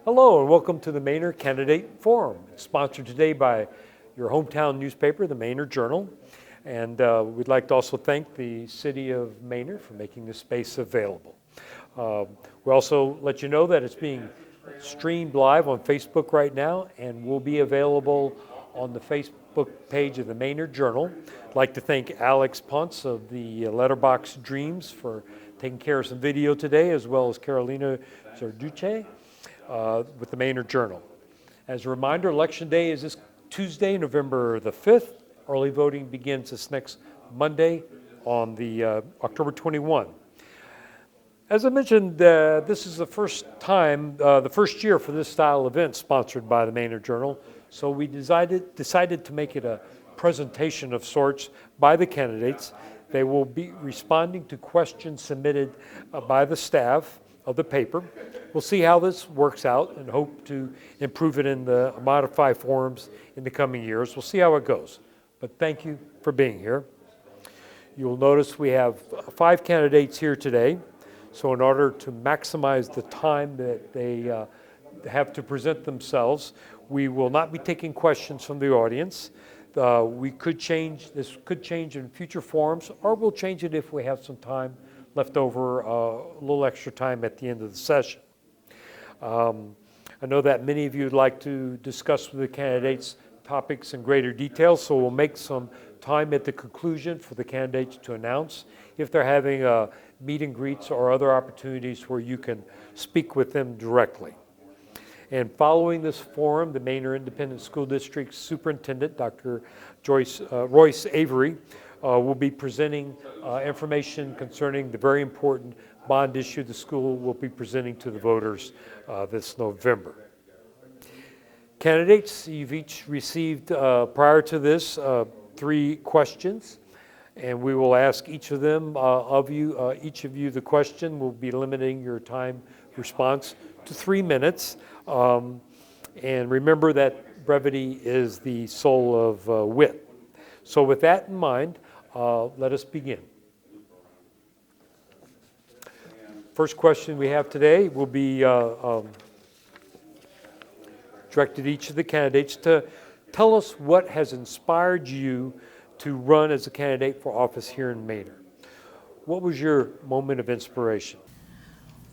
Hello and welcome to the Manor Candidate Forum. It's sponsored today by your hometown newspaper, the Manor Journal. And we'd like to also thank the City of Manor for making this space available. We also let you know that it's being streamed live on Facebook right now and will be available on the Facebook page of the Manor Journal. I'd like to thank Alex Ponce of the Letterbox Dreams for taking care of some video today, as well as Carolina Zarduce with the Manor Journal. As a reminder, Election Day is this Tuesday, November the 5th. Early voting begins this next Monday on the October 21. As I mentioned, this is the first time, the first year for this style event sponsored by the Manor Journal. So we decided to make it a presentation of sorts by the candidates. They will be responding to questions submitted by the staff of the paper. We'll see how this works out and hope to improve it in the modified forms in the coming years. We'll see how it goes. But thank you for being here. You'll notice we have 5 candidates here today. So in order to maximize the time that they have to present themselves, we will not be taking questions from the audience. This could change in future forums, or we'll change it if we have some time left over, a little extra time at the end of the session. I know that many of you would like to discuss with the candidates topics in greater detail, so we'll make some time at the conclusion for the candidates to announce if they're having meet and greets or other opportunities where you can speak with them directly. And following this forum, the Manor Independent School District Superintendent, Dr. Royce Avery, will be presenting information concerning the very important bond issue the school will be presenting to the voters this November. Candidates, you've each received, prior to this, 3 questions, and we will ask each of them, each of you the question. We'll be limiting your time response to 3 minutes. And remember that brevity is the soul of wit. So with that in mind, let us begin. First question we have today will be directed to each of the candidates to tell us what has inspired you to run as a candidate for office here in Manor. What was your moment of inspiration?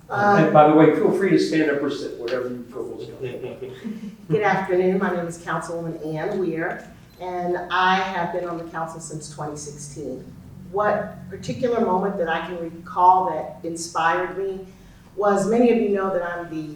And by the way, feel free to stand up or sit, whatever you feel is comfortable. Good afternoon. My name is Councilwoman Ann Weir, and I have been on the council since 2016. What particular moment that I can recall that inspired me was, many of you know that I'm the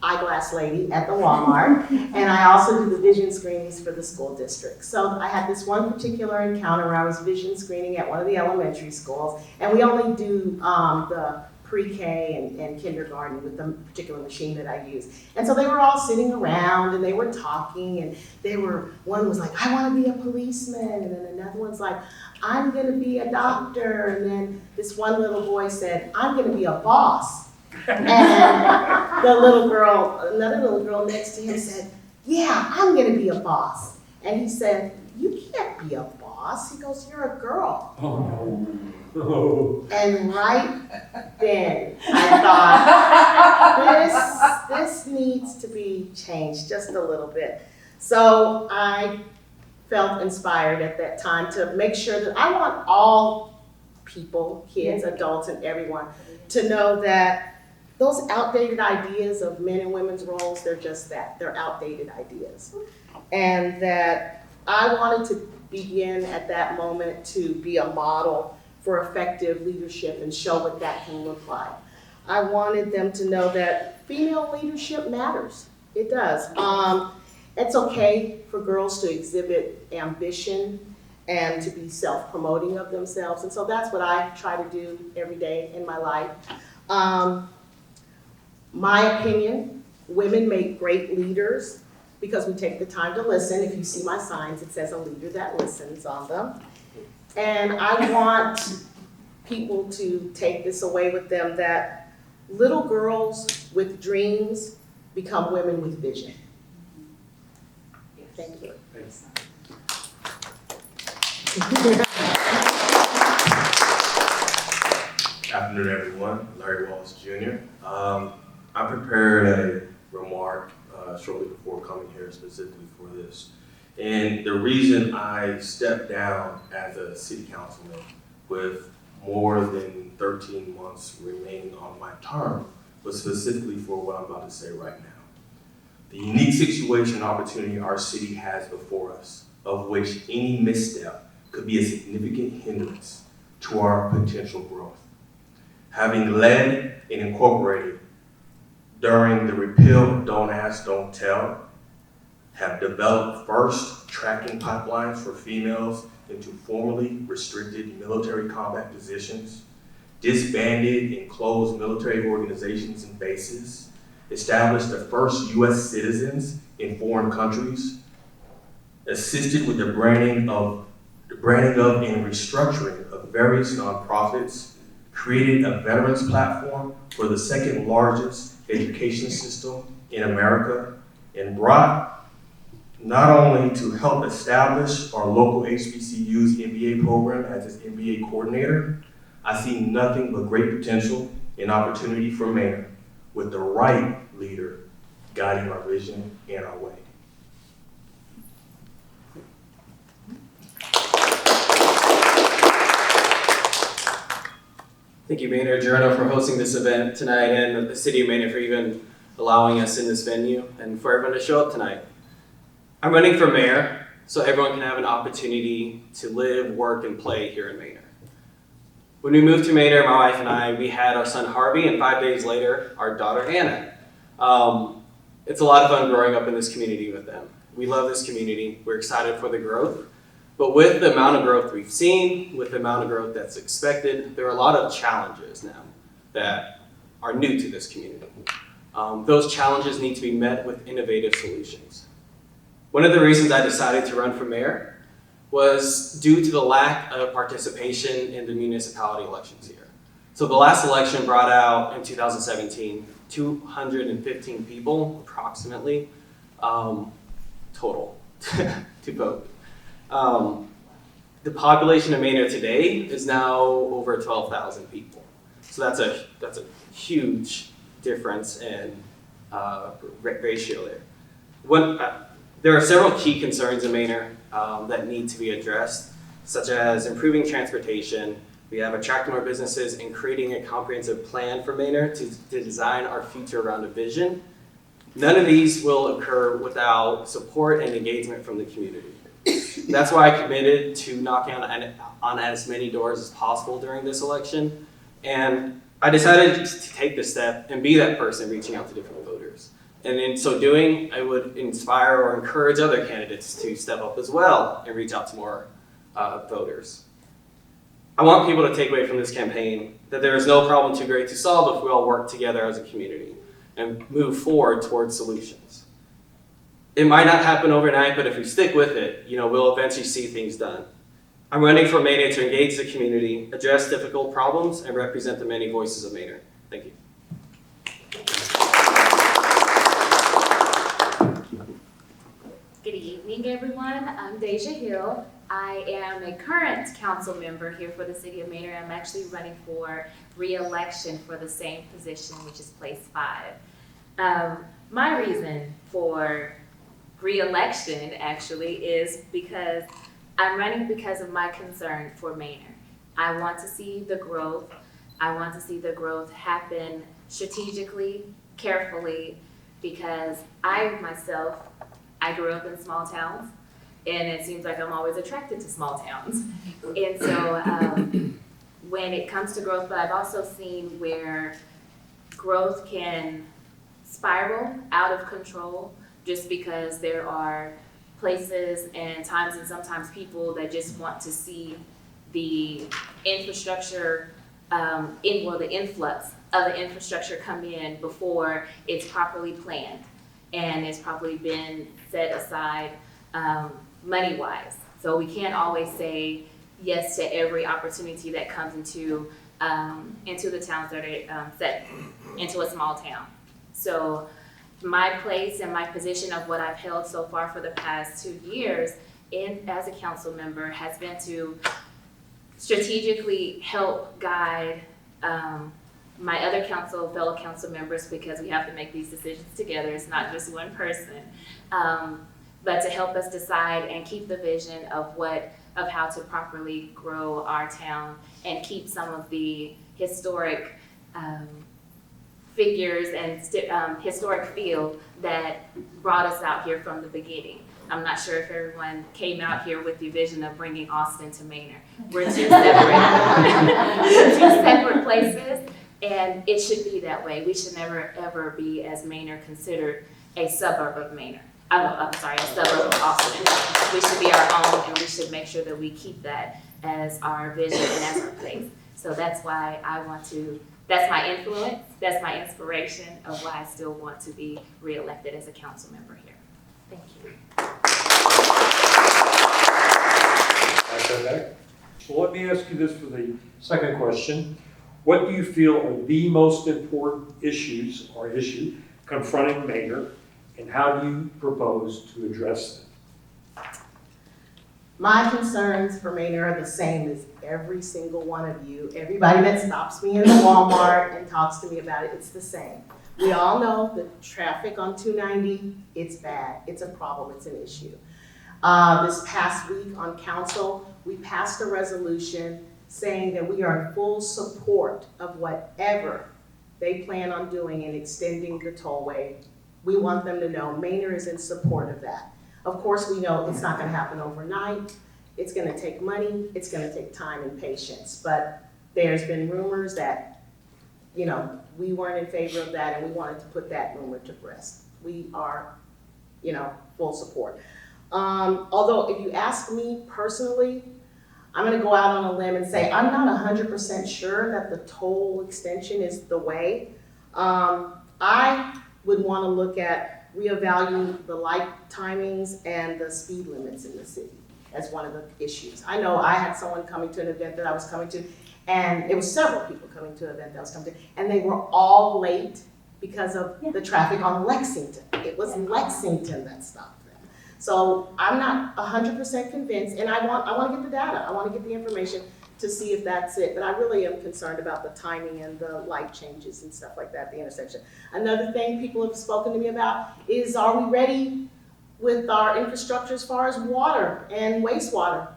eyeglass lady at the Walmart, and I also do the vision screenings for the school district. So I had this one particular encounter where I was vision screening at one of the elementary schools, and we only do the pre-K and kindergarten with the particular machine that I use. And so they were all sitting around and they were talking, and one was like, I want to be a policeman, and then another one's like, I'm going to be a doctor, and then this one little boy said, I'm going to be a boss. And another little girl next to him said, yeah, I'm going to be a boss. And he said, you can't be a boss. He goes, you're a girl. Oh, no. Oh. And right then I thought, this needs to be changed just a little bit. So I felt inspired at that time to make sure that I want all people, kids, adults, and everyone to know that those outdated ideas of men and women's roles, they're just that. They're outdated ideas. And that I wanted to begin at that moment to be a model for effective leadership and show what that can look like. I wanted them to know that female leadership matters. It does. It's okay for girls to exhibit ambition and to be self-promoting of themselves. And so that's what I try to do every day in my life. My opinion, women make great leaders because we take the time to listen. If you see my signs, it says a leader that listens on them. And I want people to take this away with them, that little girls with dreams become women with vision. Thank you. Good afternoon, everyone. Larry Wallace Jr. I prepared a shortly before coming here specifically for this. And the reason I stepped down as a city councilman with more than 13 months remaining on my term was specifically for what I'm about to say right now. The unique situation and opportunity our city has before us, of which any misstep could be a significant hindrance to our potential growth. Having led and incorporated during the repeal of Don't Ask, Don't Tell, have developed first tracking pipelines for females into formerly restricted military combat positions, disbanded and closed military organizations and bases, established the first U.S. citizens in foreign countries, assisted with the branding of and restructuring of various nonprofits, created a veterans platform for the second largest education system in America, and brought not only to help establish our local HBCU's MBA program as its MBA coordinator, I see nothing but great potential and opportunity for Manor with the right leader guiding our vision and our way. Thank you, Manor Journal, for hosting this event tonight, and the City of Manor for even allowing us in this venue, and for everyone to show up tonight. I'm running for mayor so everyone can have an opportunity to live, work, and play here in Manor. When we moved to Manor, my wife and I, we had our son Harvey, and 5 days later, our daughter Anna. It's a lot of fun growing up in this community with them. We love this community. We're excited for the growth. But with the amount of growth we've seen, with the amount of growth that's expected, there are a lot of challenges now that are new to this community. Those challenges need to be met with innovative solutions. One of the reasons I decided to run for mayor was due to the lack of participation in the municipality elections here. So the last election brought out in 2017, 215 people approximately total to vote. The population of Manor today is now over 12,000 people. So that's a huge difference in ratio there. There are several key concerns in Manor that need to be addressed, such as improving transportation. We have attracting more businesses and creating a comprehensive plan for Manor to design our future around a vision. None of these will occur without support and engagement from the community. That's why I committed to knocking on as many doors as possible during this election. And I decided to take this step and be that person reaching out to different voters. And in so doing, I would inspire or encourage other candidates to step up as well and reach out to more voters. I want people to take away from this campaign that there is no problem too great to solve if we all work together as a community and move forward towards solutions. It might not happen overnight, but if we stick with it, we'll eventually see things done. I'm running for Manor to engage the community, address difficult problems, and represent the many voices of Manor. Thank you. Good evening, everyone. I'm Deja Hill. I am a current council member here for the City of Manor. I'm actually running for re-election for the same position, which is place 5. My reason for re-election actually is because I'm running because of my concern for Manor. I want to see the growth. I want to see the growth happen strategically, carefully, because I grew up in small towns, and it seems like I'm always attracted to small towns. And so when it comes to growth, but I've also seen where growth can spiral out of control just because there are places and times and sometimes people that just want to see the infrastructure, the influx of the infrastructure come in before it's properly planned and it's probably been set aside money-wise. So we can't always say yes to every opportunity that comes into the towns that are set into a small town. So my place and my position of what I've held so far for the past 2 years as a council member has been to strategically help guide my other fellow council members, because we have to make these decisions together. It's not just one person. But to help us decide and keep the vision of how to properly grow our town and keep some of the historic figures and historic feel that brought us out here from the beginning. I'm not sure if everyone came out here with the vision of bringing Austin to Manor. We're two separate places, and it should be that way. We should never ever be, as Manor, considered a suburb of Manor. I'm sorry, a suburb of Austin. We should be our own, and we should make sure that we keep that as our vision and as our place. So that's why that's my influence, that's my inspiration of why I still want to be reelected as a council member here. Thank you. Okay. So let me ask you this for the second question. What do you feel are the most important issues or issue confronting Manor, and how do you propose to address them? My concerns for Manor are the same as every single one of you. Everybody that stops me in the Walmart and talks to me about it, it's the same. We all know the traffic on 290, it's bad. It's a problem, it's an issue. This past week on council, we passed a resolution saying that we are in full support of whatever they plan on doing in extending the tollway. We want them to know Manor is in support of that. Of course, we know it's not gonna happen overnight. It's gonna take money, it's gonna take time and patience, but there's been rumors that, we weren't in favor of that, and we wanted to put that rumor to rest. We are, full support. Although if you ask me personally, I'm gonna go out on a limb and say, I'm not 100% sure that the toll extension is the way. I would wanna look at reevaluating the light timings and the speed limits in the city as one of the issues. I know I had someone coming to an event that I was coming to, and it was several people coming to an event that I was coming to, and they were all late because of the traffic on Lexington. It was Lexington that stopped them. So I'm not 100% convinced, and I want to get the data. I want to get the information to see if that's it. But I really am concerned about the timing and the light changes and stuff like that, the intersection. Another thing people have spoken to me about is, are we ready with our infrastructure as far as water and wastewater?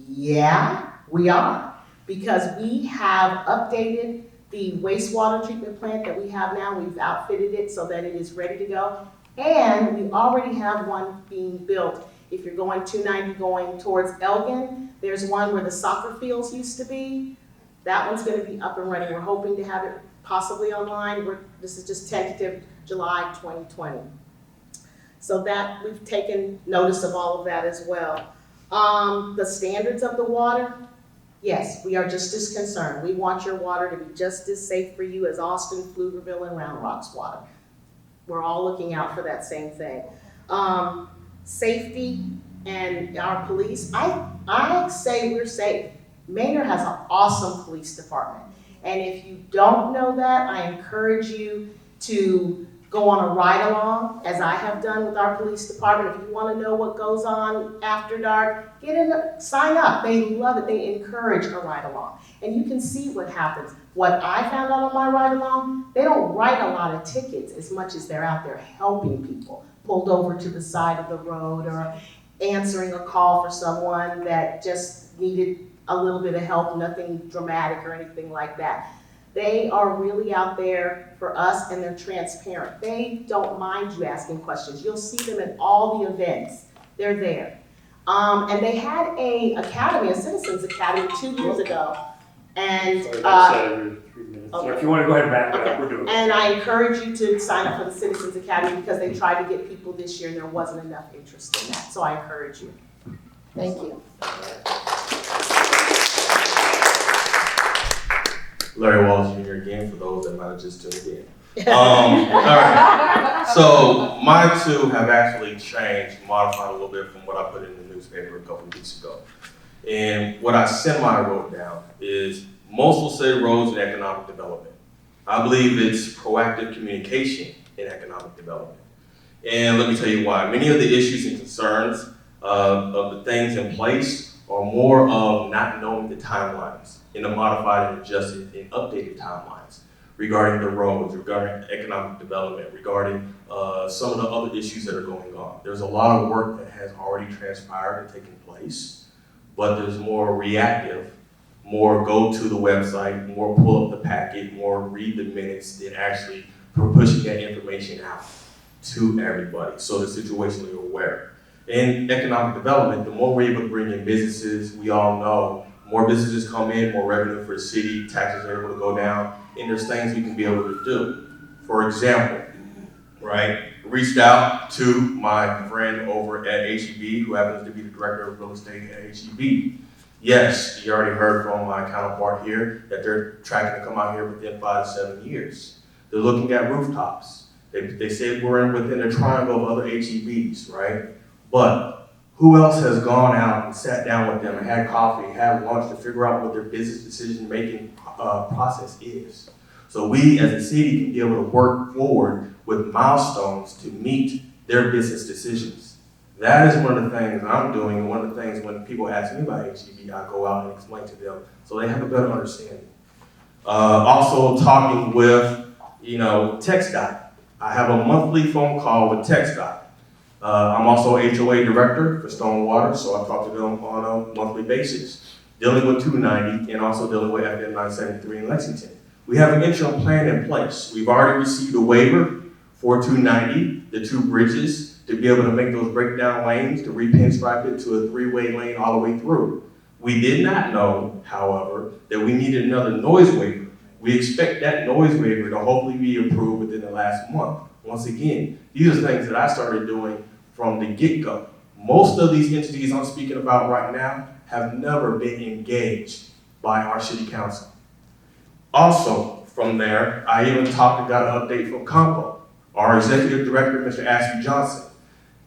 Yeah, we are. Because we have updated the wastewater treatment plant that we have now. We've outfitted it so that it is ready to go. And we already have one being built. If you're going 290 going towards Elgin, there's one where the soccer fields used to be. That one's gonna be up and running. We're hoping to have it possibly online. This is just tentative, July 2020. So that, we've taken notice of all of that as well. The standards of the water, yes, we are just as concerned. We want your water to be just as safe for you as Austin, Pflugerville, and Round Rock's water. We're all looking out for that same thing. Safety and our police, I say we're safe. Manor has an awesome police department. And if you don't know that, I encourage you to go on a ride-along, as I have done with our police department. If you want to know what goes on after dark, sign up. They love it. They encourage a ride-along. And you can see what happens. What I found out on my ride-along, they don't write a lot of tickets as much as they're out there helping people, pulled over to the side of the road or answering a call for someone that just needed a little bit of help, nothing dramatic or anything like that. They are really out there for us, and they're transparent. They don't mind you asking questions. You'll see them at all the events. They're there. And they had a Citizens Academy 2 years ago. And Sorry, that's your 3 minutes. okay. So if you want to go ahead and back it up, Okay. we're doing it. And I encourage you to sign up for the Citizens Academy because they tried to get people this year and there wasn't enough interest in that. So I encourage you. Thank you. Larry Wallace Jr. again, for those that might have just tuned in. All right. So my two have actually changed, modified a little bit from what I put in the newspaper a couple weeks ago. And what I semi-wrote down is most will say roads and economic development. I believe it's proactive communication in economic development. And let me tell you why. Many of the issues and concerns of the things in place are more of not knowing the timelines in the modified and adjusted and updated timelines. regarding the roads, regarding economic development, regarding some of the other issues that are going on. There's a lot of work that has already transpired and taken place, but there's more reactive, more go to the website, more pull up the packet, more read the minutes than actually pushing that information out to everybody so they're situationally aware. In economic development, the more we're able to bring in businesses, we all know more businesses come in, more revenue for the city, taxes are able to go down, and there's things we can be able to do. For example, right, reached out to my friend over at HEB, who happens to be the director of real estate at HEB. Yes, you already heard from my counterpart here that they're tracking to come out here within 5 to 7 years. They're looking at rooftops. They say we're within a triangle of other HEBs, right? But who else has gone out and sat down with them and had coffee, had lunch to figure out what their business decision-making process is? So we as a city can be able to work forward with milestones to meet their business decisions. That is one of the things I'm doing, and one of the things when people ask me about HEB, I go out and explain to them so they have a better understanding. Also talking with, TxDOT. I have a monthly phone call with TxDOT. I'm also HOA director for Stonewater, so I talk to them on a monthly basis, dealing with 290 and also dealing with FM 973 in Lexington. We have an interim plan in place. We've already received a waiver for 290, the 2 bridges, to be able to make those breakdown lanes, to re-pinstripe it to a 3-way lane all the way through. We did not know, however, that we needed another noise waiver. We expect that noise waiver to hopefully be approved within the last month. Once again, these are things that I started doing from the get-go. Most of these entities I'm speaking about right now have never been engaged by our city council. Also, from there, I even got an update from Compo, our executive director, Mr. Ashby Johnson.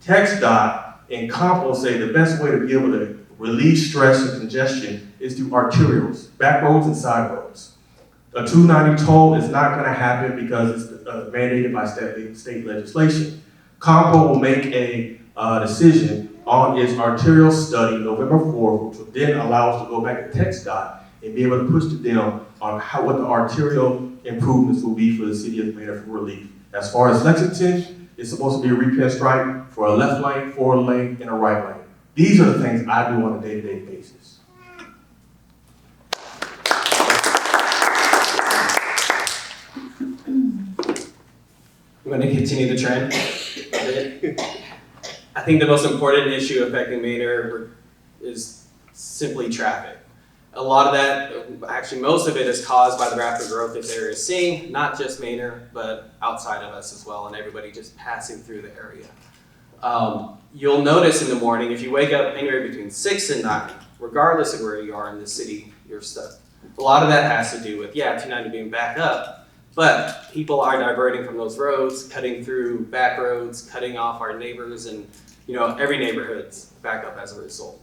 TxDOT and Compo say the best way to be able to relieve stress and congestion is through arterials, back roads and side roads. A 290 toll is not going to happen because it's mandated by state legislation. Compo will make a decision on its arterial study November 4th, which will then allow us to go back to TxDOT and be able to push to them on what the arterial improvements will be for the city of Manor for relief. As far as Lexington, it's supposed to be a re-pinstripe for a left lane, 4 lane, and a right lane. These are the things I do on a day-to-day basis. I'm going to continue the trend a bit. I think the most important issue affecting Manor is simply traffic. A lot of that, actually most of it, is caused by the rapid growth this area is seeing, not just Manor, but outside of us as well, and everybody just passing through the area. You'll notice in the morning, if you wake up anywhere between 6 and 9, regardless of where you are in the city, you're stuck. A lot of that has to do with, 290 being back up, but people are diverting from those roads, cutting through back roads, cutting off our neighbors, and every neighborhood's back up as a result.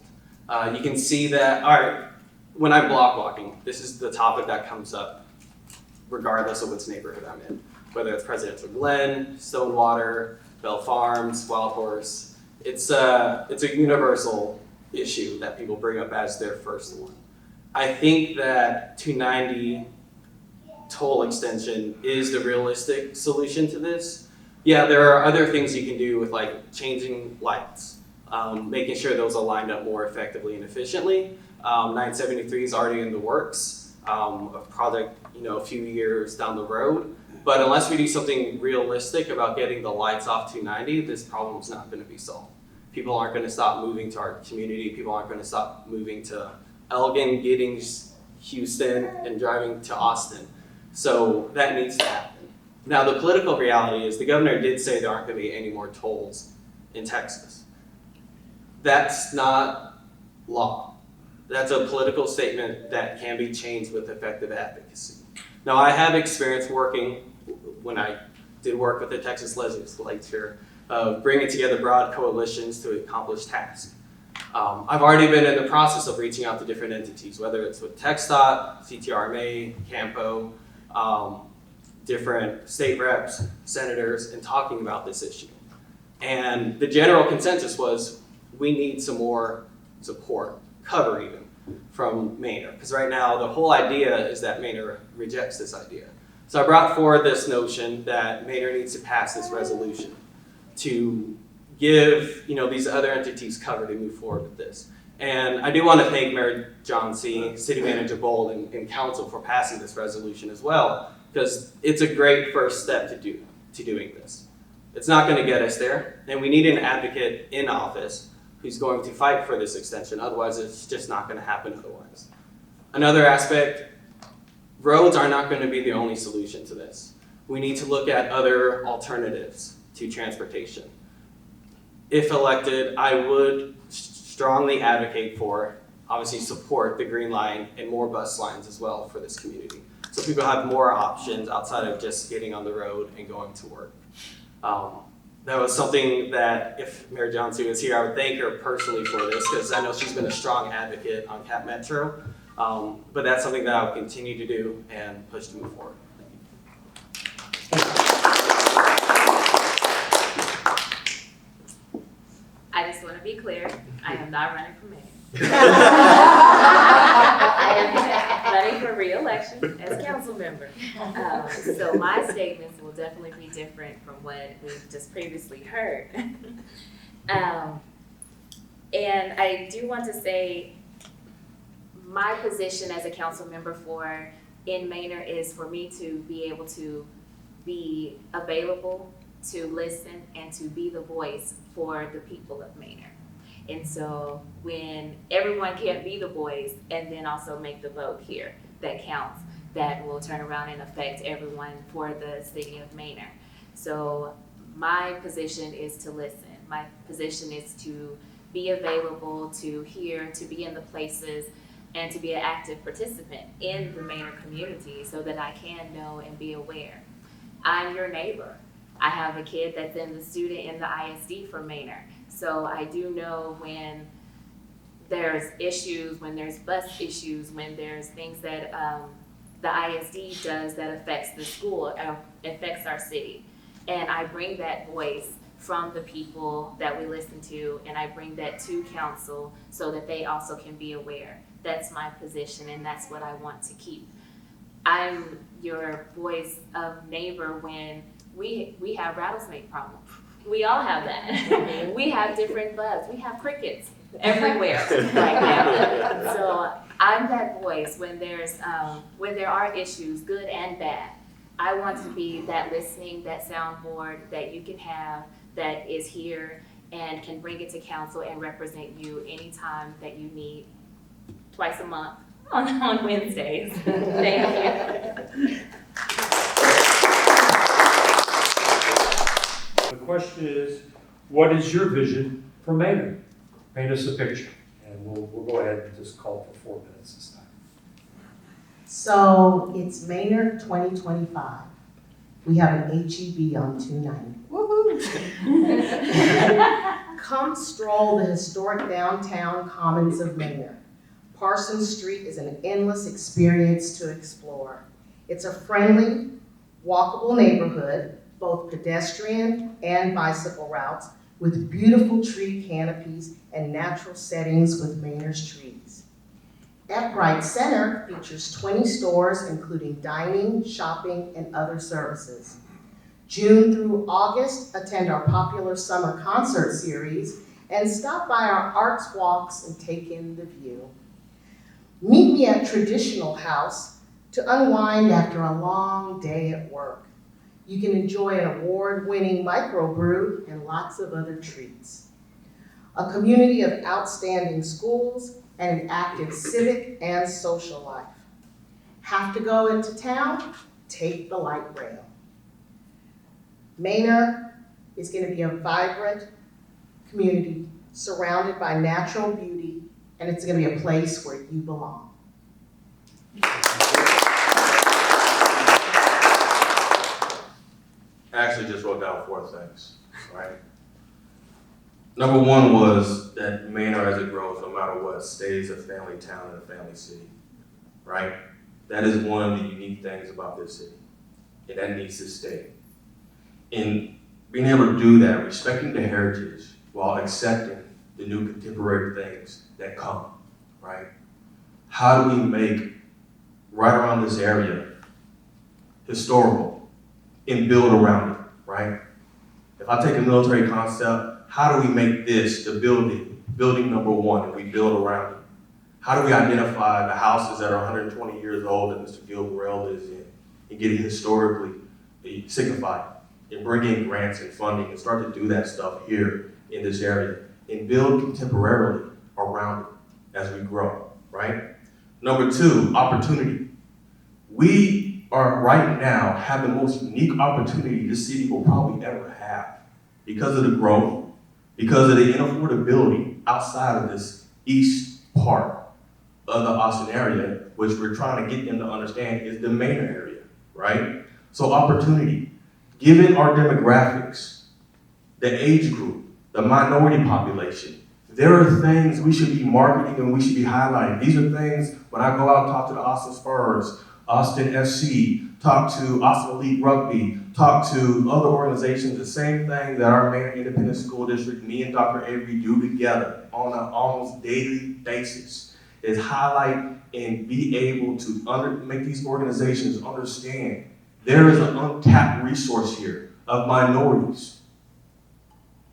You can see that, when I'm block walking, this is the topic that comes up regardless of which neighborhood I'm in. Whether it's Presidential Glen, Stonewater, Bell Farms, Wild Horse. It's a universal issue that people bring up as their first one. I think that 290 toll extension is the realistic solution to this. Yeah, there are other things you can do with like changing lights, making sure those are lined up more effectively and efficiently. 973 is already in the works, a project a few years down the road. But unless we do something realistic about getting the lights off 290, this problem's not going to be solved. People aren't going to stop moving to our community. People aren't going to stop moving to Elgin, Giddings, Houston, and driving to Austin. So that needs to happen. Now, the political reality is the governor did say there aren't going to be any more tolls in Texas. That's not law. That's a political statement that can be changed with effective advocacy. Now, I have experience working, when I did work with the Texas legislature, bringing together broad coalitions to accomplish tasks. I've already been in the process of reaching out to different entities, whether it's with TxDOT, CTRMA, Campo, different state reps, senators, and talking about this issue. And the general consensus was we need some more support, cover even, from Manor. Because right now the whole idea is that Manor rejects this idea. So I brought forward this notion that Manor needs to pass this resolution to give these other entities cover to move forward with this. And I do want to thank Mayor John C., City Manager Bold, and Council for passing this resolution as well, because it's a great first step to doing this. It's not going to get us there, and we need an advocate in office who's going to fight for this extension. Otherwise, it's just not going to happen otherwise. Another aspect, roads are not going to be the only solution to this. We need to look at other alternatives to transportation. If elected, I would strongly advocate for, obviously support the Green Line and more bus lines as well for this community. So people have more options outside of just getting on the road and going to work. That was something that if Mayor Johnson was here, I would thank her personally for this, because I know she's been a strong advocate on Cap Metro. But that's something that I'll continue to do and push to move forward. I just want to be clear, I am not running for mayor. I am running for re-election as council member. So my statements will definitely be different from what we've just previously heard. And I do want to say, my position as a council member in Manor is for me to be able to be available, to listen, and to be the voice for the people of Manor. And so when everyone can't be the voice and then also make the vote here that counts, that will turn around and affect everyone for the city of Manor. So my position is to listen. My position is to be available, to hear, to be in the places, and to be an active participant in the Manor community so that I can know and be aware. I'm your neighbor. I have a kid that's in the ISD for Manor. So I do know when there's issues, when there's bus issues, when there's things that the ISD does that affects the school, affects our city. And I bring that voice from the people that we listen to, and I bring that to council so that they also can be aware. That's my position, and that's what I want to keep. I'm your voice of neighbor when we have rattlesnake problems. We all have that. We have different bugs. We have crickets everywhere right now. So I'm that voice when there are issues, good and bad. I want to be that listening, that soundboard that you can have, that is here and can bring it to council and represent you anytime that you need, twice a month on Wednesdays. Thank you. The question is, what is your vision for Manor? Paint us a picture, and we'll go ahead and just call for 4 minutes this time. So it's Manor 2025. We have an HEB on 290. Woohoo! Come stroll the historic downtown commons of Manor. Parsons Street is an endless experience to explore. It's a friendly, walkable neighborhood, both pedestrian and bicycle routes, with beautiful tree canopies and natural settings with Manor's trees. Epbright Center features 20 stores, including dining, shopping, and other services. June through August, attend our popular summer concert series and stop by our arts walks and take in the view. Meet me at Traditional House to unwind after a long day at work. You can enjoy an award-winning microbrew and lots of other treats. A community of outstanding schools and an active civic and social life. Have to go into town? Take the light rail. Manor is going to be a vibrant community surrounded by natural beauty, and it's going to be a place where you belong. I actually just wrote down 4 things, right? Number 1 was that Manor, as it grows, no matter what, stays a family town and a family city, right? That is one of the unique things about this city, and that needs to stay. In being able to do that, respecting the heritage while accepting the new contemporary things that come, right? How do we make right around this area historical, and build around it, right? If I take a military concept, how do we make this the building number one, and we build around it? How do we identify the houses that are 120 years old that Mr. Gilberell lives in and get it historically signified and bring in grants and funding and start to do that stuff here in this area and build contemporarily around it as we grow, right? Number two, opportunity. We are right now have the most unique opportunity this city will probably ever have because of the growth, because of the inaffordability outside of this east part of the Austin area, which we're trying to get them to understand is the Manor area, right? So opportunity, given our demographics, the age group, the minority population, there are things we should be marketing and we should be highlighting. These are things when I go out and talk to the Austin Spurs, Austin FC, talk to Austin Elite Rugby, talk to other organizations, the same thing that our Manor Independent School District, me and Dr. Avery do together on an almost daily basis is highlight and be able to make these organizations understand there is an untapped resource here of minorities,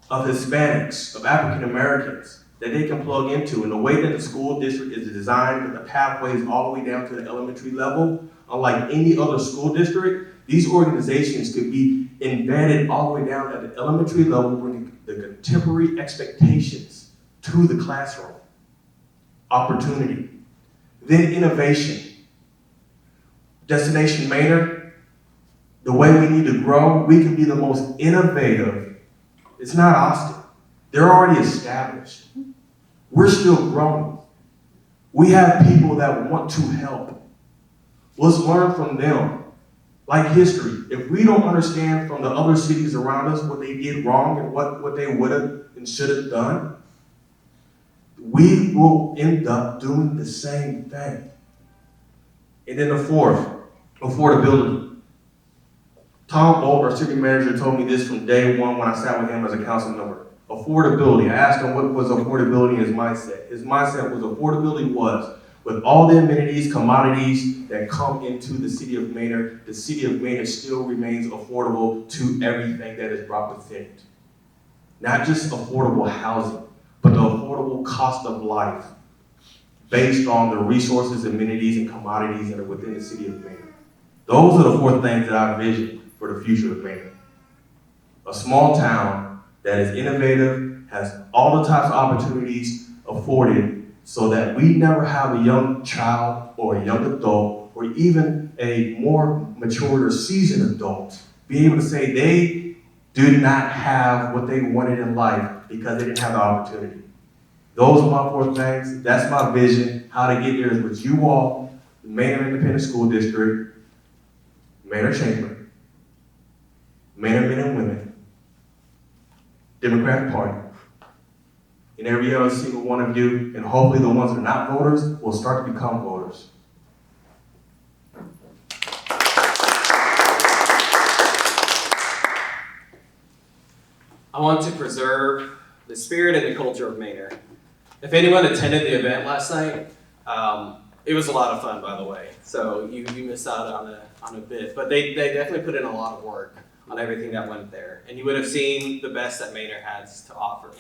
of Hispanics, of African Americans that they can plug into. And the way that the school district is designed with the pathways all the way down to the elementary level, unlike any other school district, these organizations could be embedded all the way down at the elementary level, bringing the contemporary expectations to the classroom. Opportunity. Then innovation. Destination Manor, the way we need to grow, we can be the most innovative. It's not Austin. They're already established. We're still growing. We have people that want to help. Let's learn from them. Like history. If we don't understand from the other cities around us what they did wrong and what they would have and should have done, we will end up doing the same thing. And then the fourth, affordability. Tom Bolt, our city manager, told me this from day one when I sat with him as a council member. Affordability. I asked him what was affordability in his mindset. His mindset was affordability was with all the amenities, commodities that come into the city of Manor, the city of Manor still remains affordable to everything that is brought within it. Not just affordable housing, but the affordable cost of life based on the resources, amenities, and commodities that are within the city of Manor. Those are the four things that I envision for the future of Manor. A small town that is innovative, has all the types of opportunities afforded so that we never have a young child or a young adult or even a more matured or seasoned adult be able to say they did not have what they wanted in life because they didn't have the opportunity. Those are my four things. That's my vision. How to get there is with you all, the Manor Independent School District, Manor Chamber, Manor Men and Women, Democratic Party, and every other single one of you, and hopefully the ones that are not voters will start to become voters. I want to preserve the spirit and the culture of Manor. If anyone attended the event last night, it was a lot of fun, by the way. So you missed out on a bit, but they definitely put in a lot of work on everything that went there, and you would have seen the best that Manor has to offer.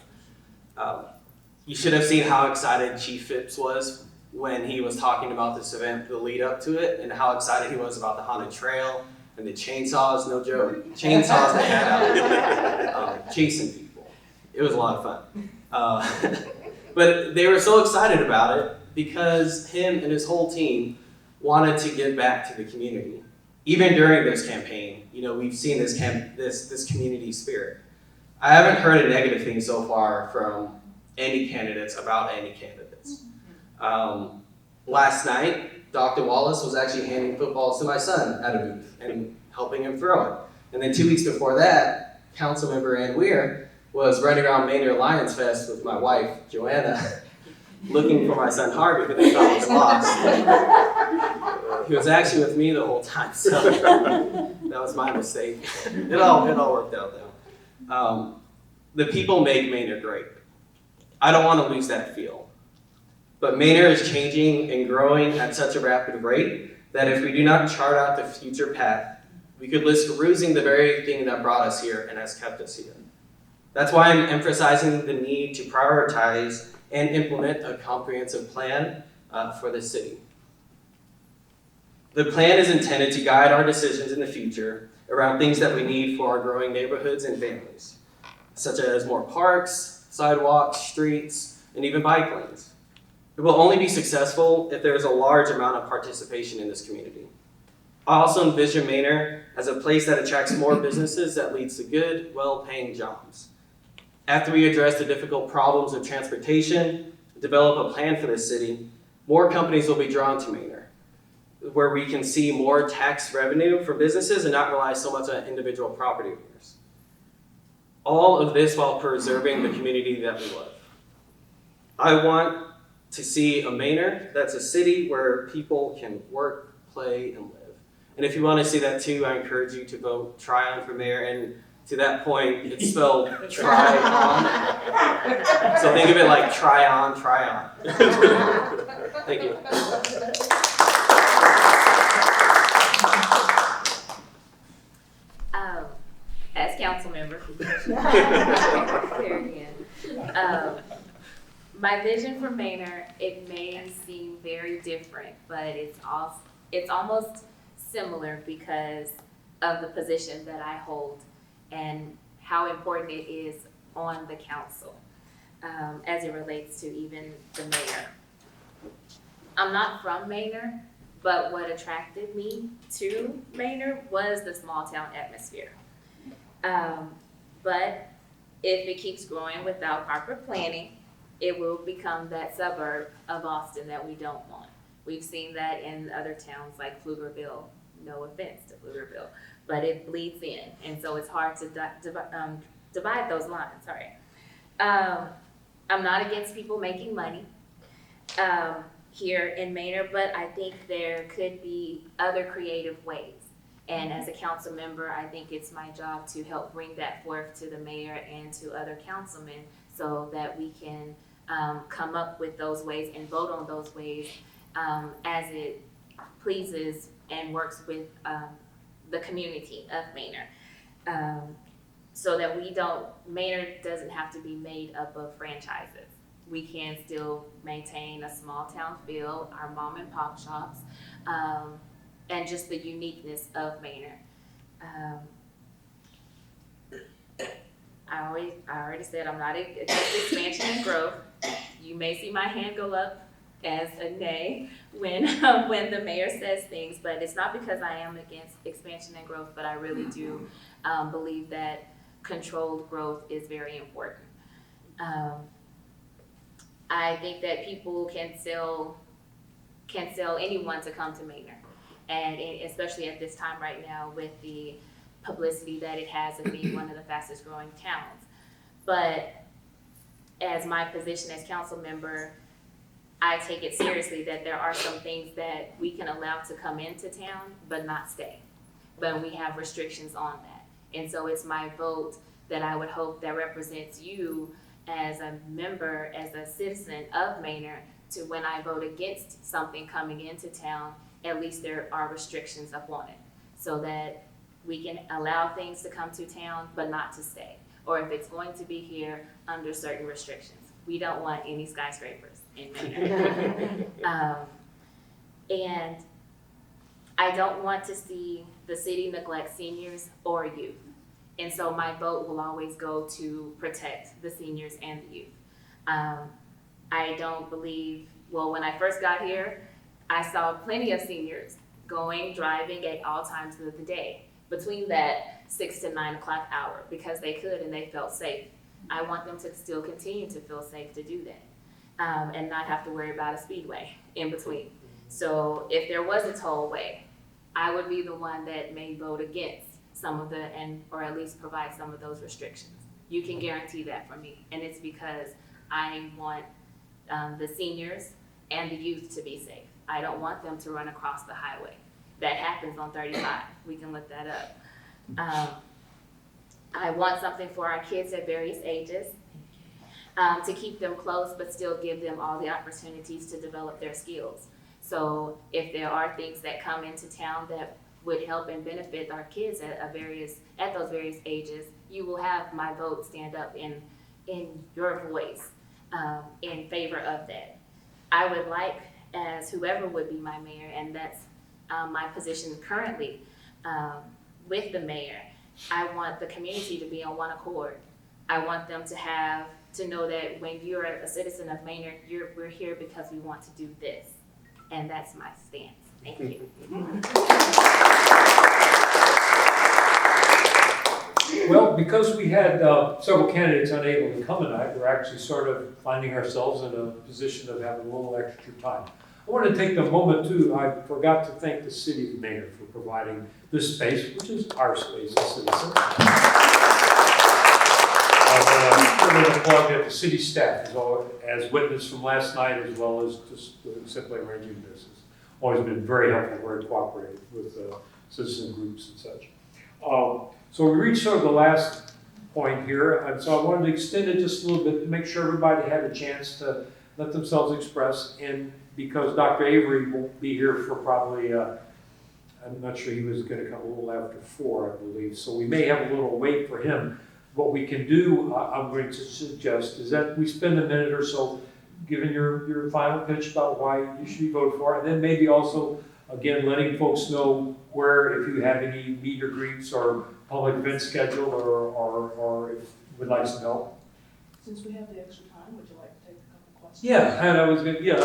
You should have seen how excited Chief Phipps was when he was talking about this event, the lead up to it, and how excited he was about the haunted trail and the chainsaws. No joke, chainsaws they had out chasing people. It was a lot of fun. But they were so excited about it because him and his whole team wanted to give back to the community. Even during this campaign, we've seen this community spirit. I haven't heard a negative thing so far from any candidates about any candidates. Last night, Dr. Wallace was actually handing footballs to my son at a booth and helping him throw it. And then 2 weeks before that, Councilmember Ann Weir was running around Manor Lions Fest with my wife, Joanna, looking for my son Harvey, but they thought he was lost. He was actually with me the whole time, so that was my mistake. It all worked out though. The people make Manor great. I don't want to lose that feel. But Manor is changing and growing at such a rapid rate that if we do not chart out the future path we could risk losing the very thing that brought us here and has kept us here. That's why I'm emphasizing the need to prioritize and implement a comprehensive plan for the city. The plan is intended to guide our decisions in the future around things that we need for our growing neighborhoods and families, such as more parks, sidewalks, streets, and even bike lanes. It will only be successful if there is a large amount of participation in this community. I also envision Manor as a place that attracts more businesses that leads to good, well-paying jobs. After we address the difficult problems of transportation, develop a plan for the city, more companies will be drawn to Manor, where we can see more tax revenue for businesses and not rely so much on individual property owners. All of this while preserving the community that we love. I want to see a Manor that's a city where people can work, play, and live. And if you want to see that too, I encourage you to vote Tryon for mayor. And to that point, it's spelled Tryon. So think of it like try on. Thank you. As council member, here again. My vision for Manor, it may seem very different, but it's almost similar because of the position that I hold and how important it is on the council as it relates to even the mayor. I'm not from Manor, but what attracted me to Manor was the small town atmosphere. But if it keeps growing without proper planning, it will become that suburb of Austin that we don't want. We've seen that in other towns like Pflugerville. No offense to Pflugerville, but it bleeds in, and so it's hard to divide those lines. Sorry. I'm not against people making money here in Manor, but I think there could be other creative ways. And as a council member, I think it's my job to help bring that forth to the mayor and to other councilmen so that we can come up with those ways and vote on those ways as it pleases and works with the community of Manor. So that Manor doesn't have to be made up of franchises. We can still maintain a small town feel, our mom and pop shops, and just the uniqueness of Manor. I already said I'm not against expansion and growth. You may see my hand go up as a nay when the mayor says things, but it's not because I am against expansion and growth, but I really do believe that controlled growth is very important. I think that people can sell anyone to come to Manor, and especially at this time right now with the publicity that it has of being one of the fastest growing towns. But as my position as council member, I take it seriously that there are some things that we can allow to come into town but not stay. But we have restrictions on that. And so it's my vote that I would hope that represents you as a member, as a citizen of Manor, to when I vote against something coming into town, at least there are restrictions upon it, so that we can allow things to come to town but not to stay. Or if it's going to be here, under certain restrictions. We don't want any skyscrapers in Manor. And I don't want to see the city neglect seniors or youth. And so my vote will always go to protect the seniors and the youth. I don't believe, when I first got here, I saw plenty of seniors driving at all times of the day, between that 6 to 9 o'clock hour, because they could and they felt safe. I want them to still continue to feel safe to do that, and not have to worry about a speedway in between. So if there was a tollway, I would be the one that may vote against some of or at least provide some of those restrictions. You can guarantee that for me, and it's because I want the seniors and the youth to be safe. I don't want them to run across the highway. That happens on 35. We can look that up. I want something for our kids at various ages, to keep them close but still give them all the opportunities to develop their skills. So if there are things that come into town that would help and benefit our kids at those various ages, you will have my vote stand up in your voice in favor of that. I would like, as whoever would be my mayor, and that's my position currently with the mayor, I want the community to be on one accord. I want them to know that when you're a citizen of Manor, we're here because we want to do this. And that's my stance. Thank you. Well, because we had several candidates unable to come tonight, we're actually sort of finding ourselves in a position of having a little extra time. I want to take the moment too, I forgot to thank the city of Manor for providing this space, which is our space as citizens. I want to plug that the city staff as witnessed from last night, as well as just simply arranging business. Always been very helpful, very cooperative with citizen groups and such. So we reached sort of the last point here, and so I wanted to extend it just a little bit to make sure everybody had a chance to let themselves express. And because Dr. Avery won't be here for probably, I'm not sure, he was going to come a little after 4, I believe. So we may have a little wait for him. What we can do, I'm going to suggest, is that we spend a minute or so giving your final pitch about why you should vote for it, and then maybe also, again, letting folks know where, if you have any meet or greets or public events scheduled, or if you would like some help. Since we have the extra time, would you like to take a couple questions? Yeah, and I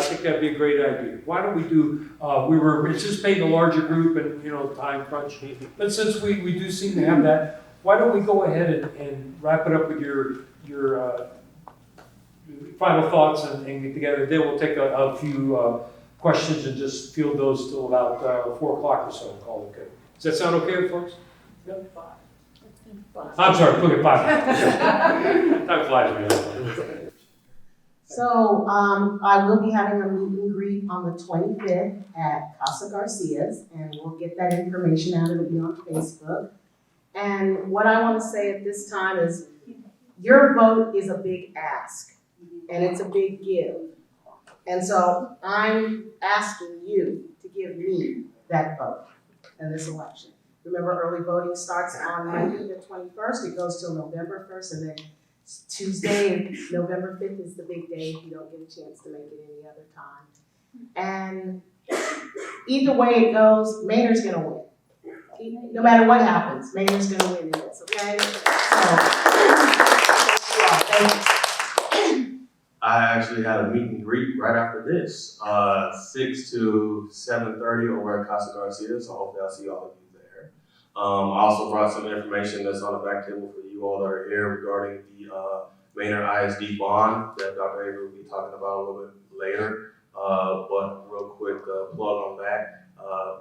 think that'd be a great idea. Why don't we do, we were anticipating a larger group and, time crunch, but since we do seem to have that, why don't we go ahead and wrap it up with your final thoughts and get together. Then we'll take a few questions and just field those till about 4 o'clock or so and call it good. Does that sound okay, folks? Yeah. I'm sorry, look at 5. Time flies, man. So I will be having a meet and greet on the 25th at Casa Garcia's, and we'll get that information out. It'll be on Facebook. And what I want to say at this time is your vote is a big ask, and it's a big give. And so I'm asking you to give me that vote in this election. Remember, early voting starts on Monday, the 21st. It goes till November 1st, and then Tuesday, November 5th is the big day if you don't get a chance to make it any other time. And either way it goes, Manor's going to win. No matter what happens, Manor's going to win this, okay? So, thank you. I actually had a meet and greet right after this, 6 to 7:30 over at Casa Garcia, so hopefully I'll see all of you there. I also brought some information that's on the back table for you all that are here regarding the Manor ISD bond that Dr. Avery will be talking about a little bit later. But real quick plug on that.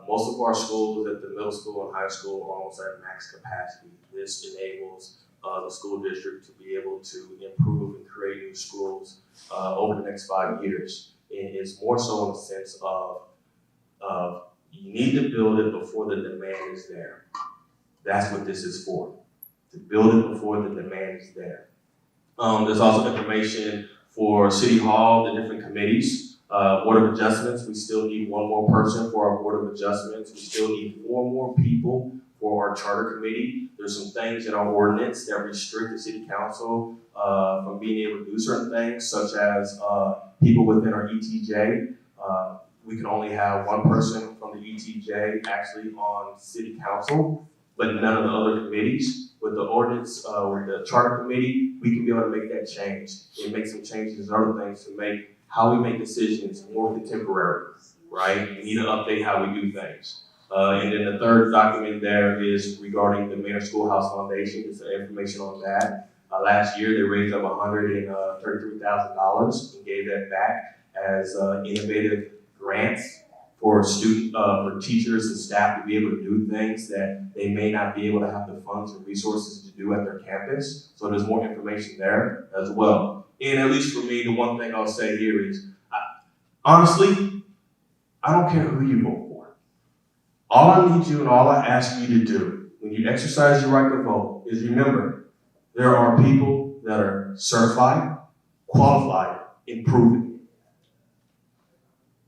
Most of our schools at the middle school and high school are almost at max capacity. This enables the school district to be able to improve and create new schools over the next 5 years. And it's more so in the sense of you need to build it before the demand is there. That's what this is for, to build it before the demand is there. There's also information for City Hall, the different committees. Board of Adjustments, we still need 1 more person for our Board of Adjustments. We still need 4 more people for our Charter Committee. There's some things in our ordinance that restrict the City Council from being able to do certain things, such as people within our ETJ. We can only have 1 person from the ETJ actually on City Council, but none of the other committees. With the ordinance, with the Charter Committee, we can be able to make that change and make some changes and other things to make how we make decisions more contemporary, right? We need to update how we do things. And then the third document there is regarding the Manor Schoolhouse Foundation. There's some information on that. Last year, they raised up $133,000 and gave that back as innovative grants for for teachers and staff to be able to do things that they may not be able to have the funds and resources to do at their campus. So there's more information there as well. And at least for me, the one thing I'll say here is, honestly, I don't care who you vote for. All I need you and all I ask you to do when you exercise your right to vote is remember, there are people that are certified, qualified, and proven.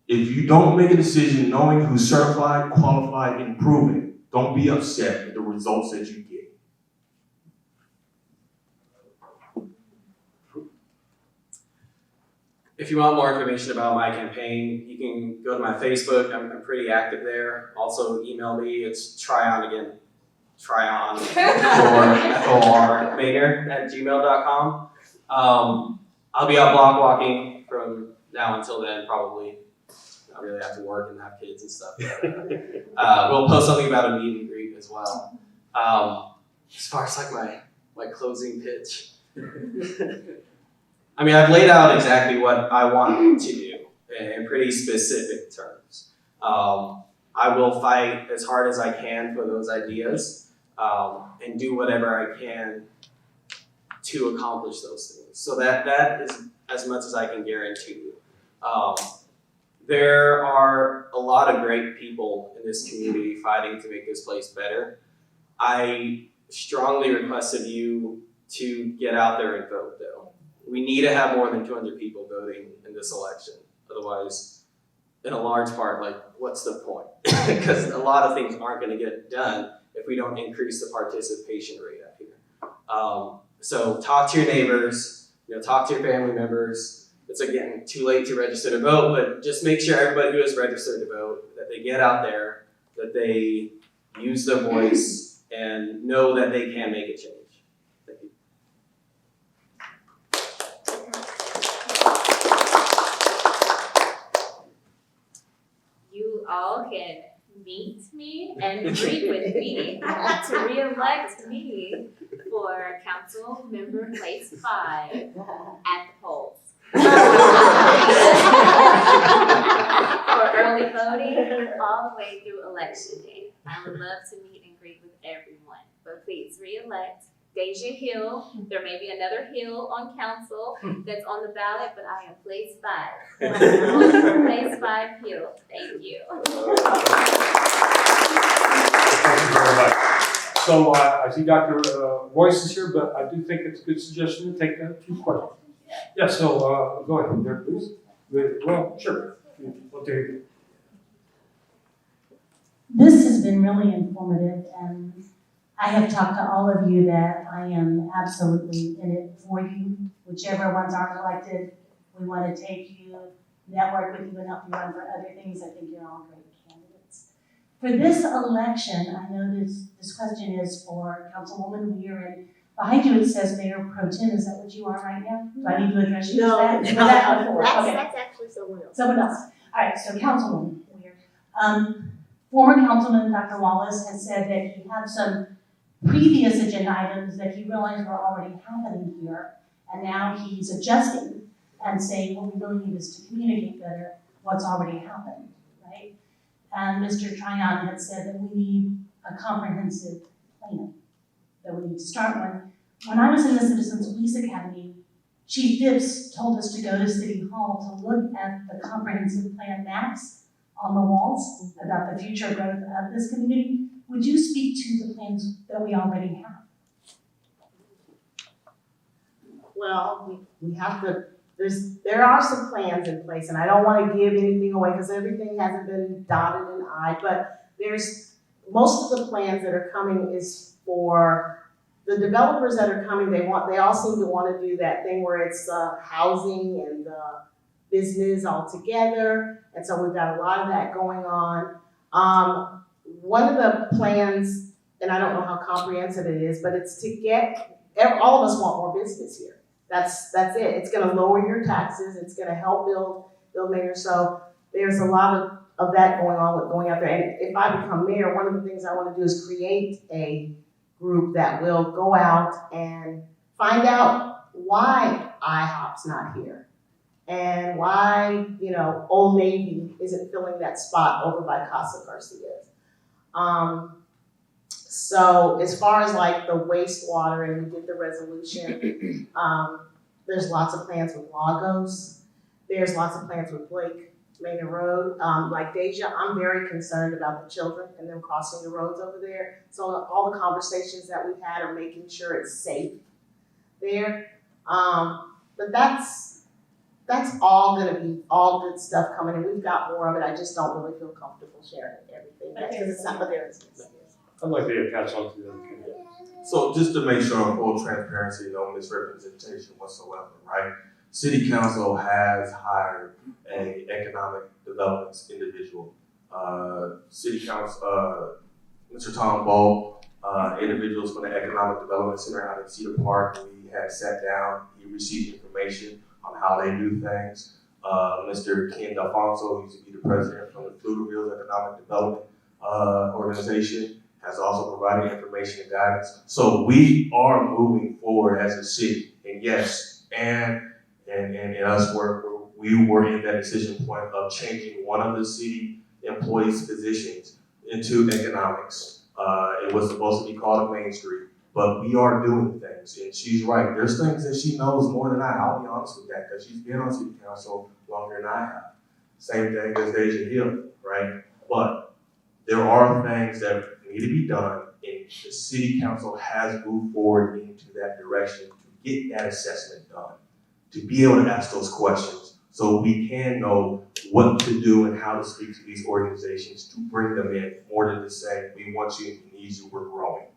If you don't make a decision knowing who's certified, qualified, and proven, Don't be upset with the results that you get. If you want more information about my campaign, you can go to my Facebook. I'm pretty active there. Also email me. It's tryon or FOR@gmail.com. I'll be out block walking from now until then, probably. I really have to work and have kids and stuff. But, we'll post something about a meet and greet as well. As far as like my closing pitch. I mean, I've laid out exactly what I want to do in pretty specific terms. I will fight as hard as I can for those ideas and do whatever I can to accomplish those things. So that is as much as I can guarantee you. There are a lot of great people in this community fighting to make this place better. I strongly request of you to get out there and vote, though. We need to have more than 200 people voting in this election. Otherwise, in a large part, like, what's the point? Because a lot of things aren't going to get done if we don't increase the participation rate up here. So talk to your neighbors, talk to your family members. It's, again, too late to register to vote, but just make sure everybody who is registered to vote, that they get out there, that they use their voice, and know that they can make a change. Thank you. You all can meet me and greet with me to re-elect me for council member place 5 at the polls. For early voting all the way through election day. I would love to meet and greet with everyone, but please re-elect Deja Hill. There may be another Hill on council that's on the ballot, but I am place 5. Vote for place 5 Hill. Thank you. Thank you very much. So I see Dr. Royce is here, but I do think it's a good suggestion to take a few questions. Yeah, so go ahead, there, please. Well, sure. We'll do it. This has been really informative, and I have talked to all of you that I am absolutely in it for you. Whichever ones aren't elected, we want to take you, network with you, and help you run for other things. I think you're all great candidates. For this election, I know this question is for Councilwoman Weir, and behind you it says Mayor Pro Tem. Is that what you are right now? Do I need to address you as that? That's actually someone else. Someone else. All right, so Councilwoman Weir. Former Councilman Dr. Wallace has said that he had some previous agenda items that he realized were already happening here, and now he's adjusting and saying what we really need is to communicate better what's already happened, right? And Mr. Tryon had said that we need a comprehensive plan, that we need to start one. When I was in the Citizens Police Academy, Chief Phipps told us to go to City Hall to look at the comprehensive plan maps on the walls about the future growth of this community. Would you speak to the plans that we already have? Well, we have to, there are some plans in place, and I don't want to give anything away because everything hasn't been dotted and i'd, but there's, most of the plans that are coming is for the developers that are coming. They all seem to want to do that thing where it's housing and business all together, and so we've got a lot of that going on. One of the plans, and I don't know how comprehensive it is, but it's to get, all of us want more business here. That's it. It's gonna lower your taxes. It's gonna help build Manor. So there's a lot of that going on with going out there. And if I become mayor, one of the things I wanna do is create a group that will go out and find out why IHOP's not here and why, Old Navy isn't filling that spot over by Casa Garcia's. So as far as like the wastewater, and we did the resolution, there's lots of plans with Lagos. There's lots of plans with Blake Manor Road. Like Deja, I'm very concerned about the children and them crossing the roads over there. So all the conversations that we've had are making sure it's safe there. But that's all gonna be all good stuff coming, and we've got more of it. I just don't really feel comfortable sharing everything. That's because it's not, but there is. I'd like to pass on to the other candidate. So just to make sure full transparency, no misrepresentation whatsoever, right? City Council has hired a economic development individual. City Council, Mr. Tom Ball, individuals from the Economic Development Center out in Cedar Park. We had sat down, he received information on how they do things. Mr. Ken D'Alfonso, who used to be the president from the Pflugerville Economic Development Organization, has also provided information and guidance. So we are moving forward as a city. And yes, and us we were in that decision point of changing one of the city employees' positions into economics. It was supposed to be called Main Street, but we are doing things. And she's right. There's things that she knows more than I. I'll be honest with that, because she's been on city council longer than I have. Same thing as Deja Hill, right? But there are things that need to be done, and the city council has moved forward into that direction to get that assessment done, to be able to ask those questions so we can know what to do and how to speak to these organizations to bring them in, more than to say, we want you, we need you, we're growing.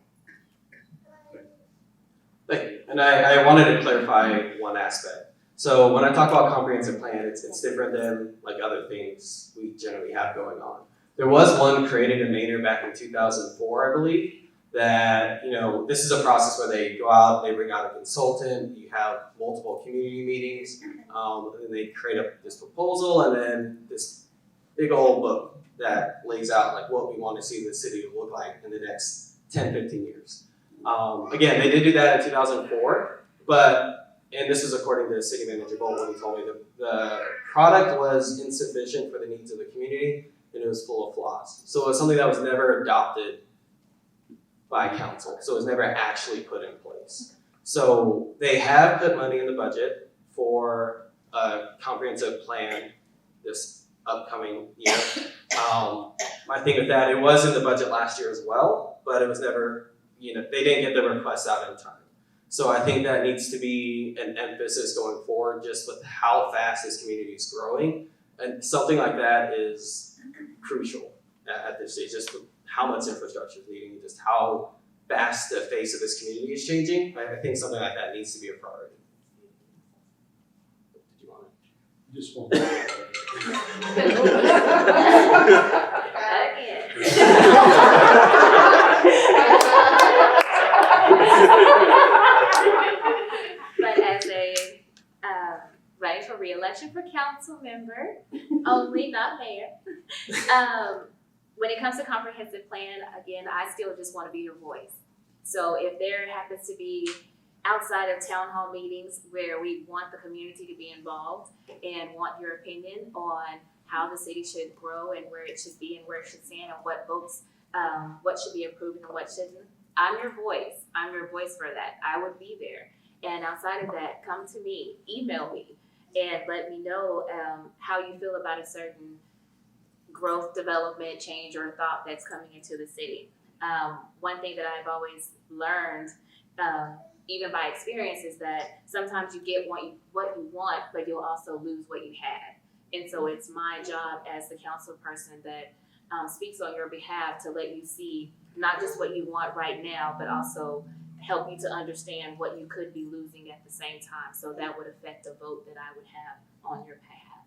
Thank you. And I wanted to clarify one aspect. So when I talk about comprehensive plan, it's different than like other things we generally have going on. There was one created in Manor back in 2004, I believe, that, this is a process where they go out, they bring out a consultant, you have multiple community meetings, and they create this proposal and then this big old book that lays out like what we want to see the city look like in the next 10, 15 years. Again, they did do that in 2004, and this is according to City Manager Bolt when he told me the product was insufficient for the needs of the community and it was full of flaws. So it was something that was never adopted by council. So it was never actually put in place. So they have put money in the budget for a comprehensive plan this upcoming year. My thing with that, it was in the budget last year as well, but it was never, they didn't get the request out in time. So I think that needs to be an emphasis going forward, just with how fast this community is growing. And something like that is crucial at this stage, just with how much infrastructure is needing, just how fast the face of this community is changing. I think something like that needs to be a priority. Did you want to? Just one. But as a running for re-election for council member, only not mayor. When it comes to comprehensive plan, again, I still just want to be your voice. So if there happens to be outside of town hall meetings where we want the community to be involved and want your opinion on how the city should grow and where it should be and where it should stand and what votes, what should be approved and what shouldn't, I'm your voice. I'm your voice for that. I would be there. And outside of that, come to me, email me, and let me know how you feel about a certain growth, development, change, or thought that's coming into the city. One thing that I've always learned, even by experience, is that sometimes you get what you want, but you'll also lose what you had. And so it's my job as the council person that speaks on your behalf to let you see not just what you want right now, but also help you to understand what you could be losing at the same time. So that would affect the vote that I would have on your behalf.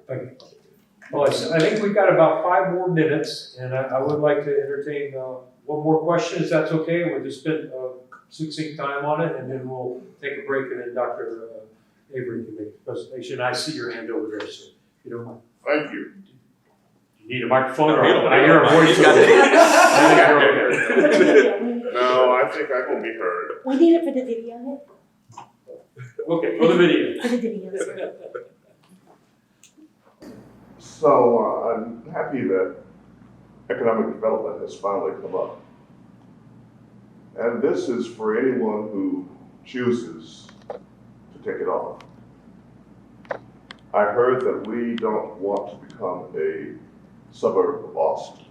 Thank you. Well, I think we've got about 5 more minutes, and I would like to entertain one more question, if that's okay. We'll just spend succinct time on it, and then we'll take a break, and then Dr. Avery can make the presentation. I see your hand over there, so if you don't mind. Thank you. You need a microphone, or No, I hear a voice. No, I think I can be heard. We need it for the video. Okay, for the video. For the video. So I'm happy that economic development has finally come up. And this is for anyone who chooses to take it on. I heard that we don't want to become a suburb of Austin.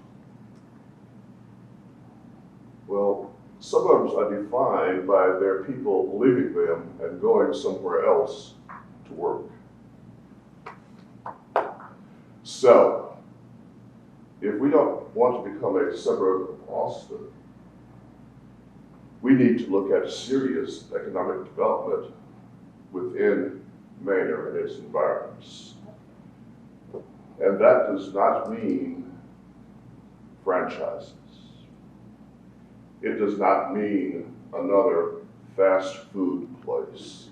Well, suburbs are defined by their people leaving them and going somewhere else to work. So, if we don't want to become a suburb of Austin, we need to look at serious economic development within Manor and its environs. And that does not mean franchises. It does not mean another fast food place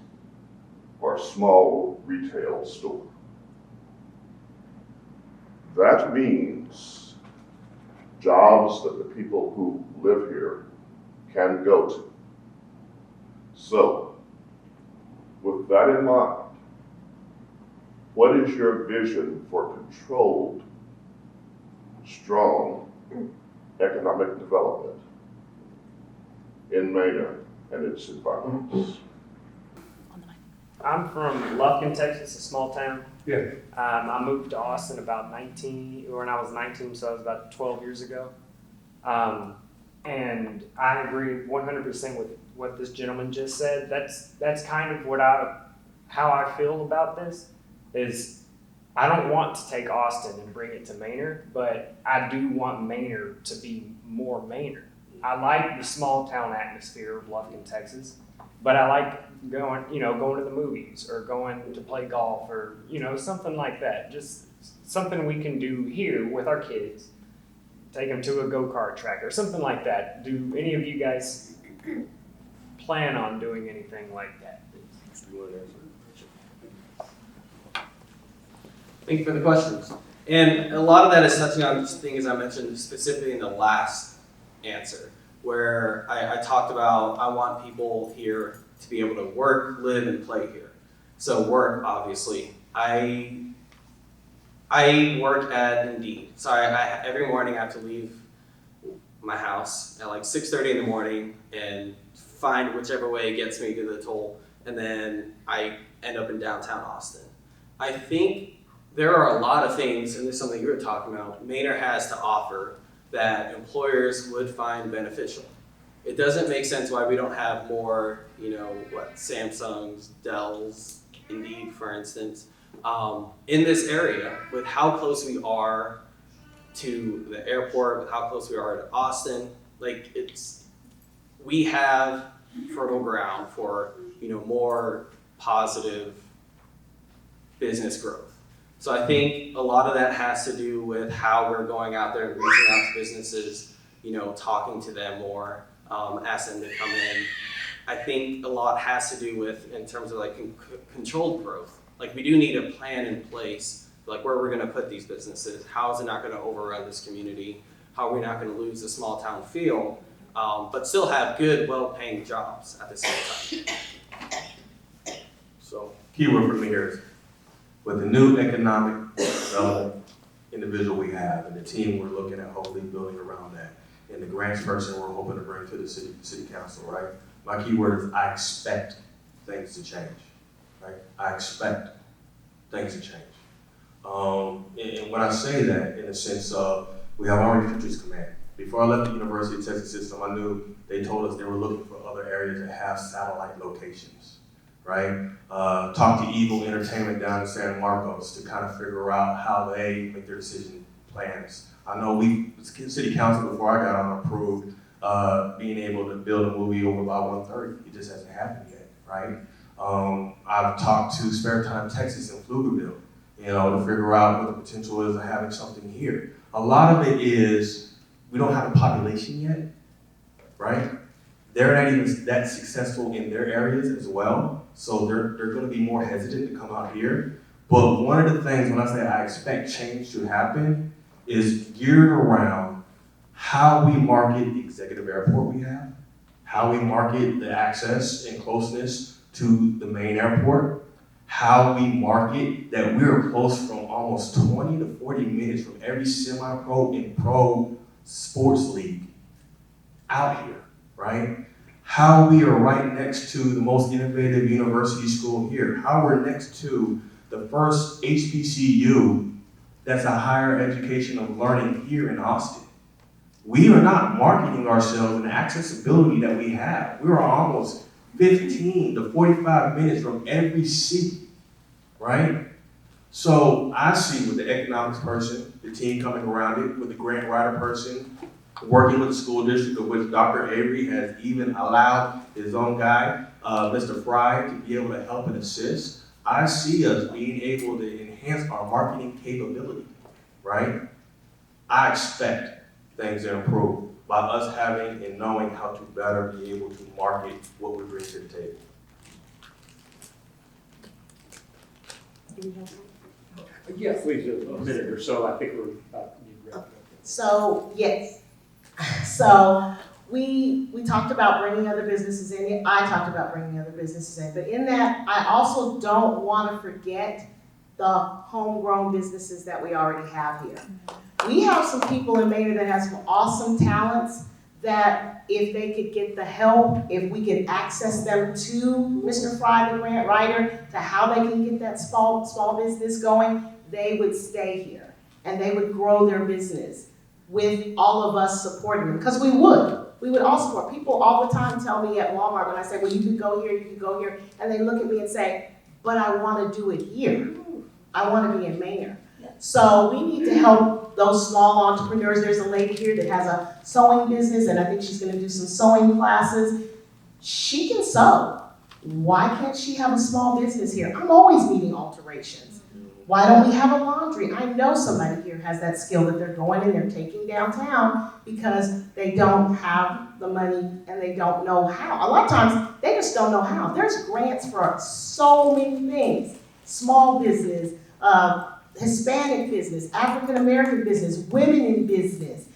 or small retail store. That means jobs that the people who live here can go to. So, with that in mind, what is your vision for controlled, strong economic development in Manor and its environs? I'm from Lufkin, Texas, a small town. Yeah. I moved to Austin about when I was 19, so that was about 12 years ago. And I agree 100% with what this gentleman just said. That's kind of how I feel about this. Is I don't want to take Austin and bring it to Manor, but I do want Manor to be more Manor. I like the small town atmosphere of Lufkin, Texas, but I like going to the movies or going to play golf or, something like that. Just something we can do here with our kids. Take them to a go-kart track or something like that. Do any of you guys plan on doing anything like that? Thank you for the questions. And a lot of that is touching on things I mentioned specifically in the last answer, where I talked about I want people here to be able to work, live, and play here. So work, obviously. I work at Indeed. So I every morning I have to leave my house at like 6:30 in the morning and find whichever way gets me to the toll, and then I end up in downtown Austin. I think there are a lot of things, and this is something you were talking about, Manor has to offer that employers would find beneficial. It doesn't make sense why we don't have more, Samsungs, Dells, Indeed, for instance, in this area with how close we are to the airport, with how close we are to Austin. We have fertile ground for, more positive business growth. So I think a lot of that has to do with how we're going out there and reaching out to businesses, talking to them more, asking them to come in. I think a lot has to do with, in terms of controlled growth. We do need a plan in place, where we're going to put these businesses. How is it not going to overrun this community? How are we not going to lose the small town feel, but still have good, well-paying jobs at the same time? So, keyword for me here is, with the new economic development individual we have and the team we're looking at hopefully building around that, and the grants person we're hoping to bring to the city council, right? My keyword is I expect things to change, right? I expect things to change. And when I say that, in the sense of, we have Army Futures Command. Before I left the University of Texas system, I knew they told us they were looking for other areas that have satellite locations, right? Talk to Eagle Entertainment down in San Marcos to kind of figure out how they make their decision plans. I know city council, before I got on, approved being able to build a movie over by 1:30. It just hasn't happened yet, right? I've talked to Spare Time Texas in Pflugerville, to figure out what the potential is of having something here. A lot of it is we don't have a population yet, right? They're not even that successful in their areas as well, so they're going to be more hesitant to come out here. But one of the things, when I say I expect change to happen, is geared around how we market the executive airport we have, how we market the access and closeness to the main airport, how we market that we're close from almost 20 to 40 minutes from every semi-pro and pro sports league out here, right? How we are right next to the most innovative university school here, how we're next to the first HBCU that's a higher education of learning here in Austin. We are not marketing ourselves and the accessibility that we have. We are almost 15 to 45 minutes from every city, right? So I see with the economics person, the team coming around it, with the grant writer person, working with the school district, of which Dr. Avery has even allowed his own guy, Mr. Fry, to be able to help and assist. I see us being able to enhance our marketing capability, right? I expect things to improve by us having and knowing how to better be able to market what we bring to the table. Yeah, please, a minute or so. I think we're about to need to wrap it up. So, yes. So we talked about bringing other businesses in. I talked about bringing other businesses in. But in that, I also don't want to forget the homegrown businesses that we already have here. We have some people in Manor that have some awesome talents that if they could get the help, if we could access them to Mr. Fry, the grant writer, to how they can get that small business going, they would stay here and they would grow their business with all of us supporting them, because we would all support. People all the time tell me at Walmart when I say, well, you could go here, you could go here, and they look at me and say, but I want to do it here. I want to be in Manor. So we need to help those small entrepreneurs. There's a lady here that has a sewing business, and I think she's going to do some sewing classes. She can sew. Why can't she have a small business here? I'm always needing alterations. Why don't we have a laundry? I know somebody here has that skill that they're going and they're taking downtown because they don't have the money and they don't know how. A lot of times, they just don't know how. There's grants for so many things. Small business, Hispanic business, African American business, women in business.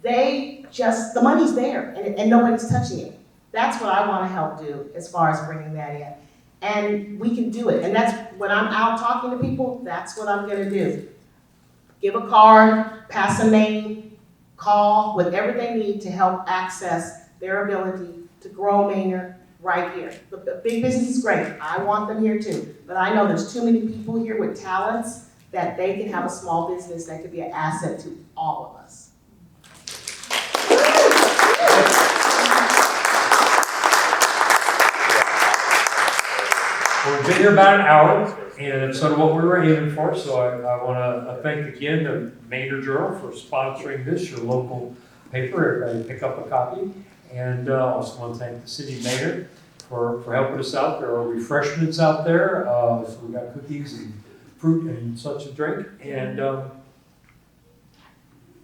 The money's there and nobody's touching it. That's what I want to help do as far as bringing that in. And we can do it. And that's when I'm out talking to people, that's what I'm going to do. Give a card, pass a name, call, whatever they need to help access their ability to grow Manor right here. The big business is great. I want them here too. But I know there's too many people here with talents that they can have a small business that could be an asset to all of us. We've been here about an hour, and it's sort of what we were aiming for, so I want to thank again the Manor Journal for sponsoring this, your local paper. Everybody pick up a copy. And also want to thank the city of Manor for helping us out. There are refreshments out there, so we got cookies and fruit and such a drink. And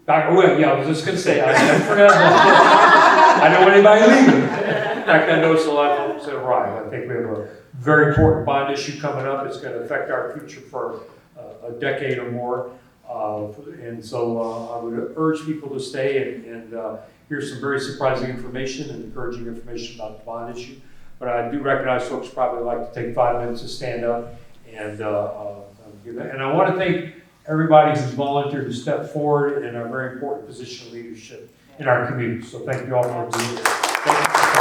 I was just going to say, I forgot. I don't want anybody leaving. In fact, I noticed a lot of folks that arrived. I think we have a very important bond issue coming up. It's going to affect our future for a decade or more. And so I would urge people to stay and hear some very surprising information and encouraging information about the bond issue. But I do recognize folks probably like to take 5 minutes to stand up and give that. And I want to thank everybody who's volunteered to step forward in a very important position of leadership in our community. So thank you all for being here. Thank you.